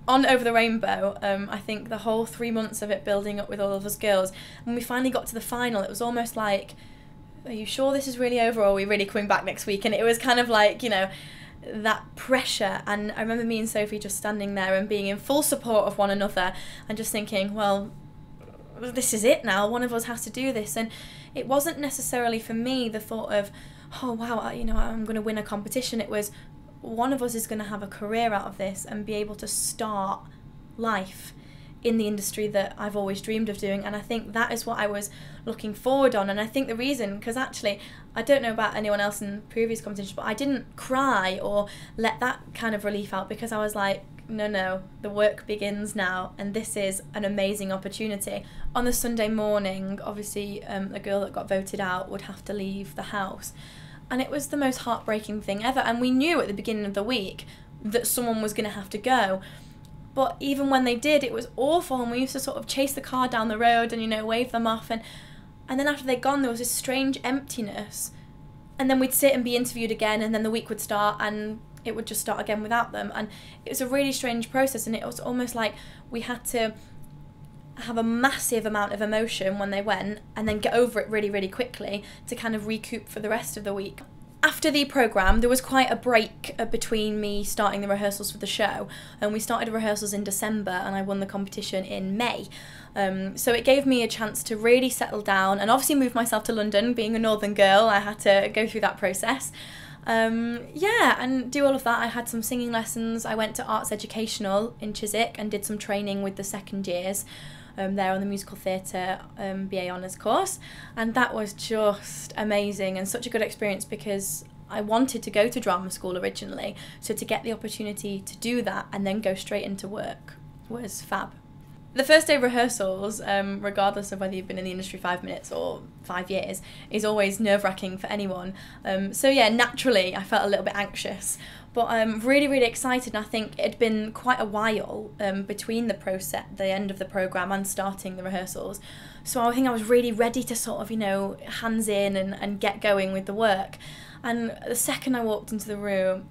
on Over the Rainbow, I think the whole 3 months of it building up with all of us girls, when we finally got to the final, it was almost like, are you sure this is really over, or are we really coming back next week? And it was kind of like, you know, that pressure. And I remember me and Sophie just standing there and being in full support of one another and just thinking, well, this is it now, one of us has to do this. And it wasn't necessarily for me the thought of, oh wow, you know, I'm going to win a competition. It was, one of us is going to have a career out of this and be able to start life in the industry that I've always dreamed of doing. And I think that is what I was looking forward on. And I think the reason, because actually I don't know about anyone else in previous competitions, but I didn't cry or let that kind of relief out, because I was like, no, the work begins now, and this is an amazing opportunity. On the Sunday morning, obviously the girl that got voted out would have to leave the house. And it was the most heartbreaking thing ever. And we knew at the beginning of the week that someone was going to have to go. But even when they did, it was awful. And we used to sort of chase the car down the road and, you know, wave them off. And then after they'd gone, there was this strange emptiness. And then we'd sit and be interviewed again, and then the week would start and it would just start again without them. And it was a really strange process. And it was almost like we had to have a massive amount of emotion when they went and then get over it really, really quickly to kind of recoup for the rest of the week. After the programme, there was quite a break between me starting the rehearsals for the show, and we started rehearsals in December and I won the competition in May. So it gave me a chance to really settle down and obviously move myself to London. Being a northern girl, I had to go through that process. Yeah, and do all of that. I had some singing lessons. I went to Arts Educational in Chiswick and did some training with the second years. There on the musical theatre BA Honours course, and that was just amazing and such a good experience, because I wanted to go to drama school originally, so to get the opportunity to do that and then go straight into work was fab. The first day of rehearsals, regardless of whether you've been in the industry 5 minutes or 5 years, is always nerve-wracking for anyone. So yeah, naturally I felt a little bit anxious, but I'm really, really excited. And I think it'd been quite a while between the end of the programme and starting the rehearsals. So I think I was really ready to sort of, you know, hands in and get going with the work. And the second I walked into the room,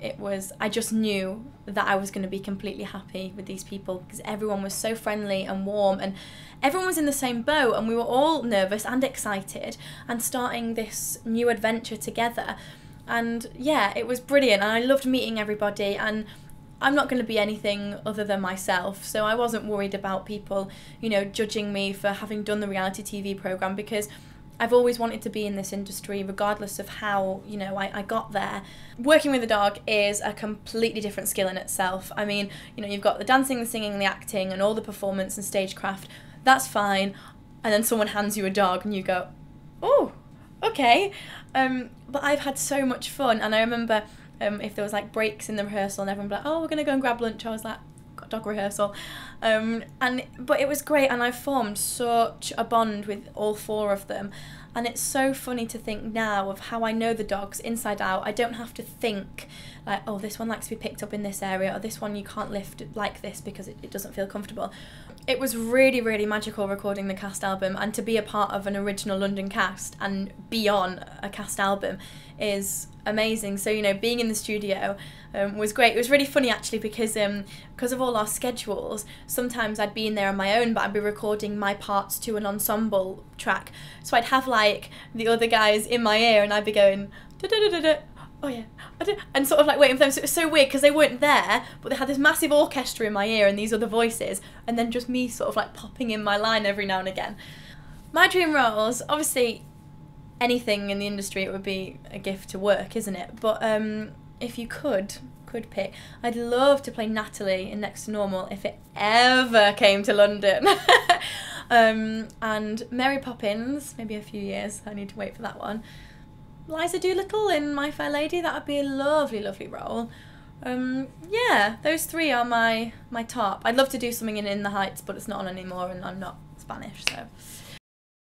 I just knew that I was going to be completely happy with these people, because everyone was so friendly and warm, and everyone was in the same boat, and we were all nervous and excited and starting this new adventure together. And yeah, it was brilliant, and I loved meeting everybody, and I'm not going to be anything other than myself, so I wasn't worried about people, you know, judging me for having done the reality TV programme, because I've always wanted to be in this industry regardless of how, you know, I got there. Working with a dog is a completely different skill in itself. I mean, you know, you've got the dancing, the singing, the acting and all the performance and stagecraft. That's fine. And then someone hands you a dog and you go, oh, okay. But I've had so much fun. And I remember if there was like breaks in the rehearsal and everyone would be like, oh, we're going to go and grab lunch. I was like, got dog rehearsal. But it was great, and I've formed such a bond with all 4 of them. And it's so funny to think now of how I know the dogs inside out. I don't have to think like, oh, this one likes to be picked up in this area, or this one you can't lift like this because it doesn't feel comfortable. It was really, really magical recording the cast album, and to be a part of an original London cast and be on a cast album is amazing. So, you know, being in the studio was great. It was really funny actually, because of all our schedules, sometimes I'd be in there on my own, but I'd be recording my parts to an ensemble track. So I'd have like the other guys in my ear and I'd be going da da da da da. Oh yeah, and sort of like waiting for them. So it was so weird because they weren't there, but they had this massive orchestra in my ear and these other voices, and then just me sort of like popping in my line every now and again. My dream roles, obviously anything in the industry, it would be a gift to work, isn't it? But if you could pick, I'd love to play Natalie in Next to Normal if it ever came to London. And Mary Poppins, maybe a few years, I need to wait for that one. Liza Doolittle in My Fair Lady, that would be a lovely, lovely role. Yeah, those 3 are my top. I'd love to do something in the Heights, but it's not on anymore and I'm not Spanish, so